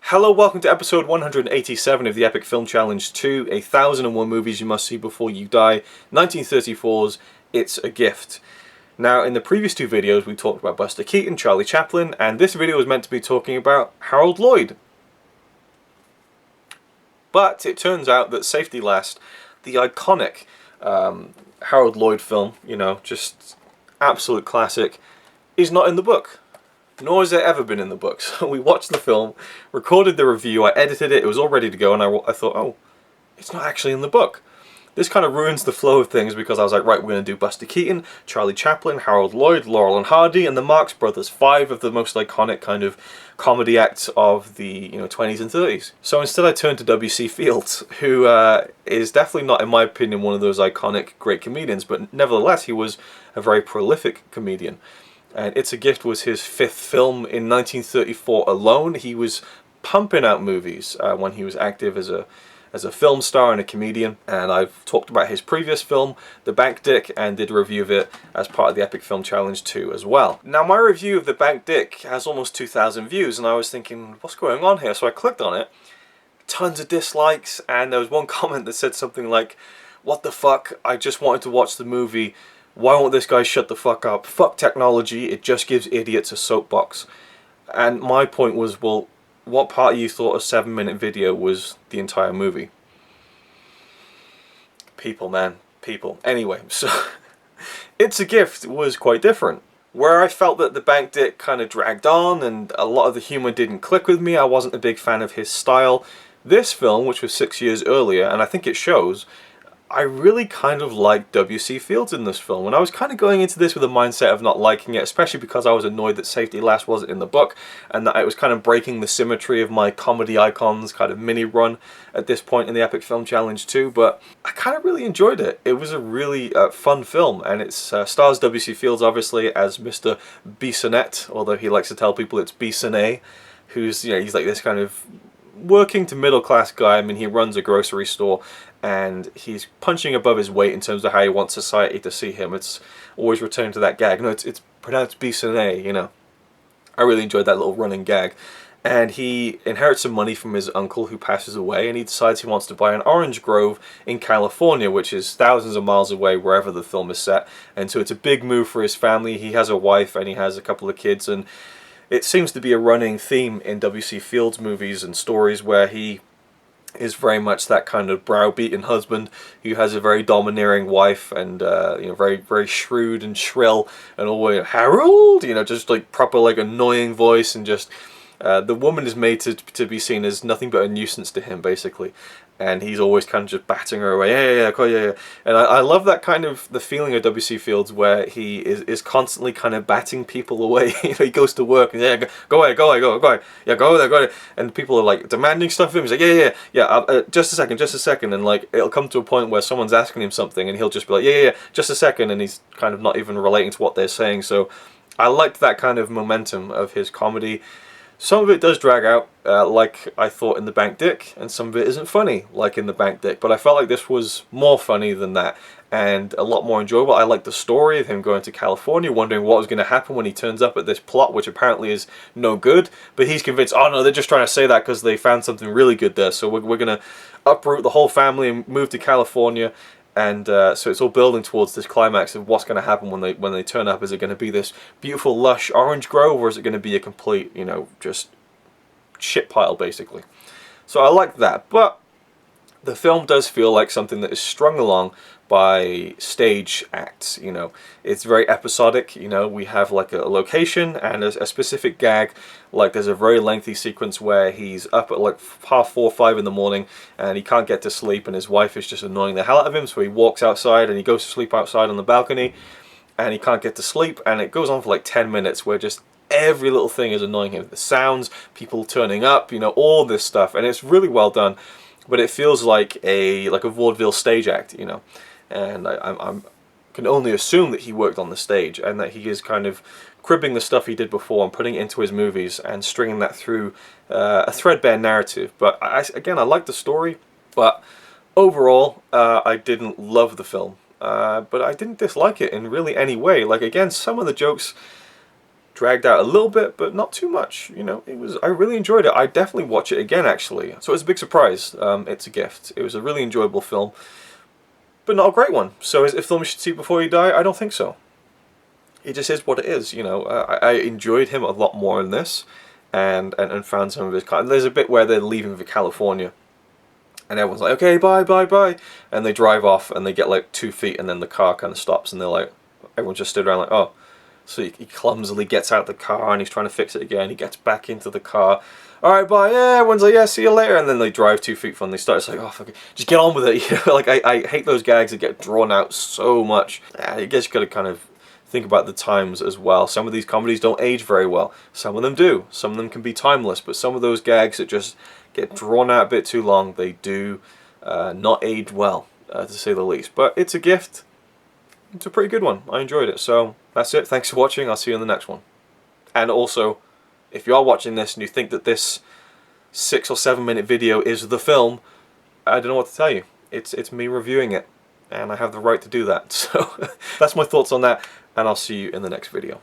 Hello, welcome to episode 187 of the Epic Film Challenge 2, 1001 Movies You Must See Before You Die, 1934's It's a Gift. Now, in the previous two videos we talked about Buster Keaton, Charlie Chaplin, and this video was meant to be talking about Harold Lloyd. But it turns out that Safety Last, the iconic Harold Lloyd film, just absolute classic, is not in the book. Nor has it ever been in the books. So we watched the film, recorded the review, I edited it, it was all ready to go, and I thought, oh, it's not actually in the book. This kind of ruins the flow of things because I was like, right, we're going to do Buster Keaton, Charlie Chaplin, Harold Lloyd, Laurel and Hardy, and the Marx Brothers, 5 of the most iconic kind of comedy acts of the 20s and 30s. So instead I turned to W.C. Fields, who is definitely not, in my opinion, one of those iconic great comedians, but nevertheless he was a very prolific comedian. And It's a Gift was his 5th film in 1934 alone. He was pumping out movies when he was active as a film star and a comedian. And I've talked about his previous film, The Bank Dick, and did a review of it as part of the Epic Film Challenge 2 as well. Now, my review of The Bank Dick has almost 2,000 views, and I was thinking, what's going on here? So I clicked on it, tons of dislikes, and there was one comment that said something like, what the fuck, I just wanted to watch the movie. Why won't this guy shut the fuck up? Fuck technology, it just gives idiots a soapbox. And my point was, well, what part of you thought a 7-minute video was the entire movie? People, man. People. Anyway, so It's a Gift was quite different. Where I felt that The Bank Dick kind of dragged on and a lot of the humour didn't click with me, I wasn't a big fan of his style. This film, which was 6 years earlier, and I think it shows, I really kind of liked W.C. Fields in this film, and I was kind of going into this with a mindset of not liking it, especially because I was annoyed that Safety Last wasn't in the book, and that it was kind of breaking the symmetry of my comedy icons kind of mini run at this point in the Epic Film Challenge 2, but I kind of really enjoyed it. It was a really fun film, and it stars W.C. Fields, obviously, as Mr. Bissonnette, although he likes to tell people it's Bissonnet, who's, he's like this kind of working to middle class guy. I mean, he runs a grocery store and he's punching above his weight in terms of how he wants society to see him. It's always returning to that gag. No, it's pronounced Bissonnet, I really enjoyed that little running gag. And he inherits some money from his uncle who passes away, and he decides he wants to buy an orange grove in California, which is thousands of miles away wherever the film is set. And so it's a big move for his family. He has a wife and he has a couple of kids, and it seems to be a running theme in W.C. Fields movies and stories where he is very much that kind of browbeaten husband who has a very domineering wife and very, very shrewd and shrill and always Harold, just like proper like annoying voice, and just the woman is made to be seen as nothing but a nuisance to him, basically. And he's always kind of just batting her away. Yeah. And I love that kind of the feeling of W.C. Fields where he is constantly kind of batting people away. He goes to work and go away. Yeah, go there. And people are like demanding stuff of him. He's like, yeah. Just a second. And like it'll come to a point where someone's asking him something, and he'll just be like, yeah, just a second. And he's kind of not even relating to what they're saying. So I liked that kind of momentum of his comedy. Some of it does drag out, like I thought in The Bank Dick, and some of it isn't funny, like in The Bank Dick, but I felt like this was more funny than that, and a lot more enjoyable. I liked the story of him going to California, wondering what was going to happen when he turns up at this plot, which apparently is no good, but he's convinced, oh no, they're just trying to say that because they found something really good there, so we're going to uproot the whole family and move to California. And so it's all building towards this climax of what's going to happen when they turn up. Is it going to be this beautiful, lush orange grove, or is it going to be a complete, just shit pile, basically? So I like that. But the film does feel like something that is strung along by stage acts. It's very episodic. We have like a location and a specific gag. Like there's a very lengthy sequence where he's up at like 4:30, 5 in the morning, and he can't get to sleep, and his wife is just annoying the hell out of him, so he walks outside and he goes to sleep outside on the balcony, and he can't get to sleep, and it goes on for like 10 minutes where just every little thing is annoying him. The sounds, people turning up, all this stuff, and it's really well done, but it feels like a vaudeville stage act, and I can only assume that he worked on the stage and that he is kind of cribbing the stuff he did before and putting it into his movies and stringing that through a threadbare narrative. But again, I like the story, but overall I didn't love the film, but I didn't dislike it in really any way. Like, again, some of the jokes dragged out a little bit, but not too much. You know, I really enjoyed it. I definitely watch it again, actually. So it was a big surprise. It's a Gift. It was a really enjoyable film, but not a great one. So is it a film you should see before you die? I don't think so. It just is what it is, you know. I enjoyed him a lot more in this, and found some of his... There's a bit where they're leaving for California, and everyone's like, okay, bye, bye, bye. And they drive off, and they get like 2 feet, and then the car kind of stops, and they're like... Everyone just stood around like, oh. So he clumsily gets out the car, and he's trying to fix it again. He gets back into the car. Alright, bye. Yeah, everyone's like, yeah, see you later. And then they drive 2 feet from, they start, it's like, oh, fuck it. Just get on with it. You know, like, I hate those gags that get drawn out so much. I guess you gotta kind of think about the times as well. Some of these comedies don't age very well. Some of them do. Some of them can be timeless. But some of those gags that just get drawn out a bit too long, they do not age well, to say the least. But it's a Gift. It's a pretty good one. I enjoyed it. So that's it. Thanks for watching. I'll see you in the next one. And also, if you are watching this and you think that this 6 or 7 minute video is the film, I don't know what to tell you. It's me reviewing it, and I have the right to do that. So that's my thoughts on that, and I'll see you in the next video.